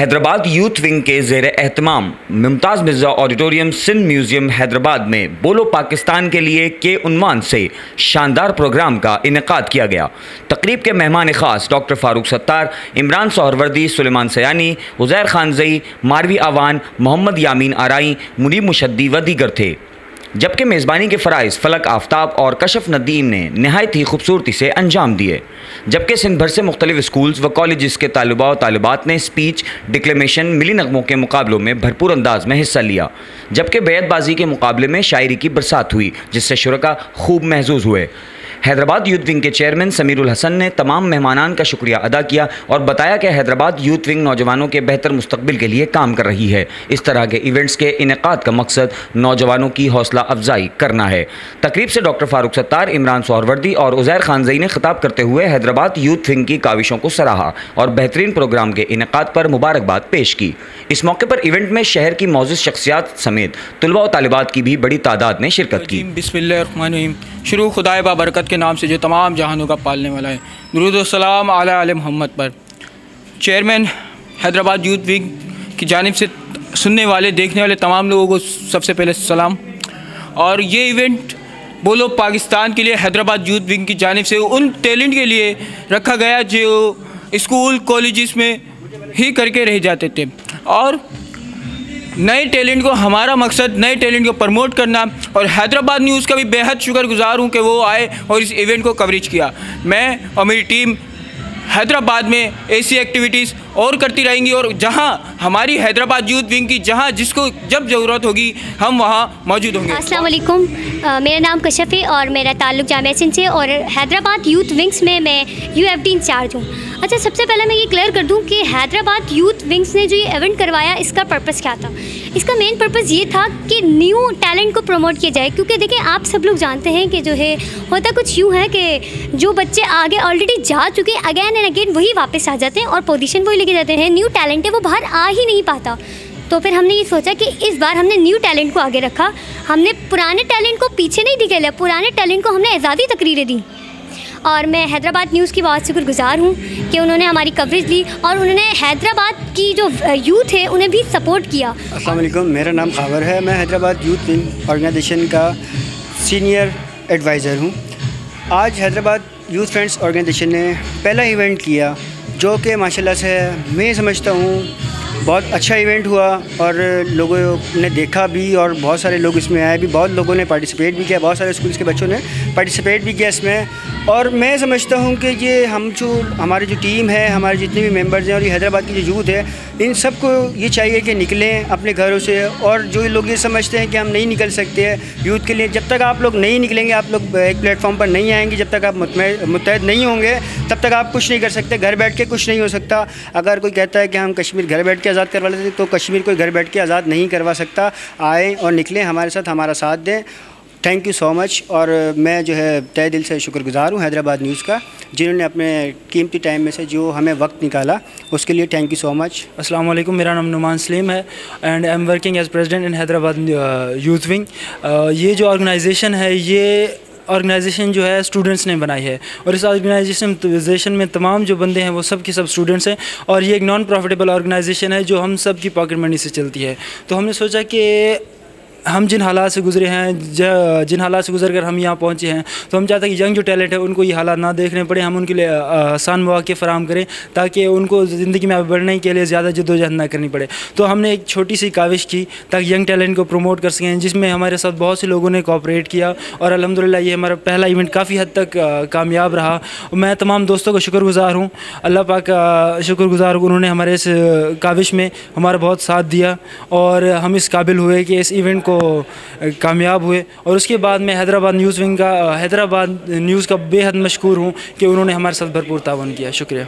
Hyderabad youth wing के ज़ेर एहतमाम Mumtaz Mirza auditorium Sindh museum Hyderabad में बोलो पाकिस्तान के लिए के उन्वान से शानदार प्रोग्राम का इनेकाद किया गया। तकरीब के मेहमान ख़ास डॉक्टर फ़ारूक सत्तार, इमरान सोहरवर्दी, सुलेमान सयानी, उज़ैर खानज़ई, मारवी आवान, मोहम्मद यामीन आराई, मुनीब मुशद्दी व दीगर थे। जबकि मेज़बानी के फ़राइज़ फलक आफ्ताब और कशफ नदीम ने नहायत ही खूबसूरती से अंजाम दिए। जबकि सिंध भर से मुख्तलिफ स्कूल्स व कॉलेज़ के तालिबा व तालिबात ने स्पीच, डिक्लेमेशन, मिली नगमों के मुकाबलों में भरपूर अंदाज में हिस्सा लिया। जबकि बैतबाजी के मुकाबले में शायरी की बरसात हुई, जिससे शुरका खूब महजूज हुए। हैदराबाद यूथ विंग के चेयरमैन समीरुल हसन ने तमाम मेहमानान का शुक्रिया अदा किया और बताया कि हैदराबाद यूथ विंग नौजवानों के बेहतर मुस्तकबिल के लिए काम कर रही है। इस तरह के इवेंट्स के इनेकाद का मकसद नौजवानों की हौसला अफजाई करना है। तकरीब से डॉक्टर फ़ारूक सत्तार, इमरान सोहरवर्दी और उज़ैर खानज़ई ने खिताब करते हुए हैदराबाद यूथ विंग की काविशों को सराहा और बेहतरीन प्रोग्राम के इनेकाद पर मुबारकबाद पेश की। इस मौके पर इवेंट में शहर की मौजूद शख्सियात समेत तुलबा व तालिबात की भी बड़ी तादाद ने शिरकत की। बिस्मिल्लाहिर्रहमानिर्रहीम। शुरू खुदाए बाबरकत के नाम से जो तमाम जहानों का पालने वाला है। दुरूद व सलाम आला आले मोहम्मद पर। चेयरमैन हैदराबाद यूथ विंग की जानिब से सुनने वाले, देखने वाले तमाम लोगों को सबसे पहले सलाम। और ये इवेंट बोलो पाकिस्तान के लिए हैदराबाद यूथ विंग की जानिब से उन टैलेंट के लिए रखा गया जो स्कूल कॉलेजेस में ही करके रह जाते थे, और नए टैलेंट को, हमारा मकसद नए टैलेंट को प्रमोट करना। और हैदराबाद न्यूज़ का भी बेहद शुक्रगुजार हूँ कि वो आए और इस इवेंट को कवरेज किया। मैं और मेरी टीम हैदराबाद में ऐसी एक्टिविटीज़ और करती रहेंगी, और जहां हमारी हैदराबाद यूथ विंग की जहां जिसको जब ज़रूरत होगी हम वहां मौजूद होंगे। अस्सलाम वालेकुम, मेरा नाम कशफ है और मेरा ताल्लुक़ जामिया सिंध से, और हैदराबाद यूथ विंग्स में मैं UFD इंचार्ज हूँ। अच्छा, सबसे पहले मैं ये क्लियर कर दूँ कि हैदराबाद यूथ विंग्स ने जो ये इवेंट करवाया, इसका पर्पस क्या था। इसका मेन पर्पस ये था कि न्यू टैलेंट को प्रमोट किया जाए, क्योंकि देखिए आप सब लोग जानते हैं कि जो है होता कुछ यूँ है कि जो बच्चे आगे ऑलरेडी जा चुके हैं अगेन एंड अगेन वही वापस आ जाते हैं और पोजीशन वही लेके जाते हैं। न्यू टैलेंट है वो बाहर आ ही नहीं पाता। तो फिर हमने ये सोचा कि इस बार हमने न्यू टैलेंट को आगे रखा। हमने पुराने टैलेंट को पीछे नहीं दिखाया, पुराने टैलेंट को हमने एजाज़ी तकरीरें दी। और मैं हैदराबाद न्यूज़ की बहुत शुक्रगुजार हूँ कि उन्होंने हमारी कवरेज ली और उन्होंने हैदराबाद की जो यूथ है उन्हें भी सपोर्ट किया। अस्सलाम वालेकुम, मेरा नाम खावर है। मैं हैदराबाद यूथ विंग ऑर्गेनाइजेशन का सीनियर एडवाइज़र हूँ। आज हैदराबाद यूथ फ्रेंड्स ऑर्गेनाइजेशन ने पहला इवेंट किया, जो कि माशाल्लाह से मैं समझता हूँ बहुत अच्छा इवेंट हुआ, और लोगों ने देखा भी और बहुत सारे लोग इसमें आए भी, बहुत लोगों ने पार्टिसिपेट भी किया, बहुत सारे स्कूल्स के बच्चों ने पार्टिसिपेट भी किया इसमें। और मैं समझता हूँ कि ये हमारी जो टीम है, हमारे जितने भी मेंबर्स हैं और ये हैदराबाद की जो यूथ है, इन सबको ये चाहिए कि निकलें अपने घरों से। और जो लोग ये समझते हैं कि हम नहीं निकल सकते हैं यूथ के लिए, जब तक आप लोग नहीं निकलेंगे, आप लोग एक प्लेटफॉर्म पर नहीं आएंगे, जब तक आप मुत्तहद नहीं होंगे तब तक आप कुछ नहीं कर सकते। घर बैठ के कुछ नहीं हो सकता। अगर कोई कहता है कि हम कश्मीर घर बैठ के आज़ाद करवा लेते, तो कश्मीर कोई घर बैठ के आज़ाद नहीं करवा सकता। आएँ और निकलें, हमारे साथ हमारा साथ दें। Thank you so much. और मैं जो है तहे दिल से शुक्रगुजार हूँ हैदराबाद न्यूज़ का, जिन्होंने अपने कीमती टाइम में से जो हमें वक्त निकाला, उसके लिए थैंक यू सो मच। अस्सलाम वालेकुम, मेरा नाम नुमान सलीम है and I am working as president in Hyderabad youth wing. ये जो ऑर्गेनाइजेशन है, ये ऑर्गेनाइजेशन जो है स्टूडेंट्स ने बनाई है, और इस ऑर्गेनाइजेशन में तमाम जो बंदे हैं वो सब के सब स्टूडेंट्स हैं। और ये एक नॉन प्रॉफिटेबल ऑर्गेनाइजेशन है जो हम सब की पॉकेट मनी से चलती है। तो हमने सोचा कि हम जिन हालात से गुजरे हैं, जिन हालात से गुजर कर हम यहाँ पहुँचे हैं, तो हम चाहते हैं कि यंग जो टैलेंट है उनको ये हालात ना देखने पड़े। हम उनके लिए आसान मौके फ़राहम करें ताकि उनको ज़िंदगी में आगे बढ़ने के लिए ज़्यादा जद्दोजहद ना करनी पड़े। तो हमने एक छोटी सी काविश की ताकि यंग टैलेंट को प्रमोट कर सकें, जिसमें हमारे साथ बहुत से लोगों ने कोऑपरेट किया, और अल्हम्दुलिल्लाह ये हमारा पहला इवेंट काफ़ी हद तक कामयाब रहा। मैं तमाम दोस्तों का शुक्रगुजार हूँ, अल्लाह पाक का शुक्रगुजार हूँ। उन्होंने हमारे इस काविश में हमारा बहुत साथ दिया और हम इस काबिल हुए कि इस इवेंट को कामयाब हुए। और उसके बाद मैं हैदराबाद न्यूज़ का बेहद मशकूर हूँ कि उन्होंने हमारे साथ भरपूर तावन किया। शुक्रिया।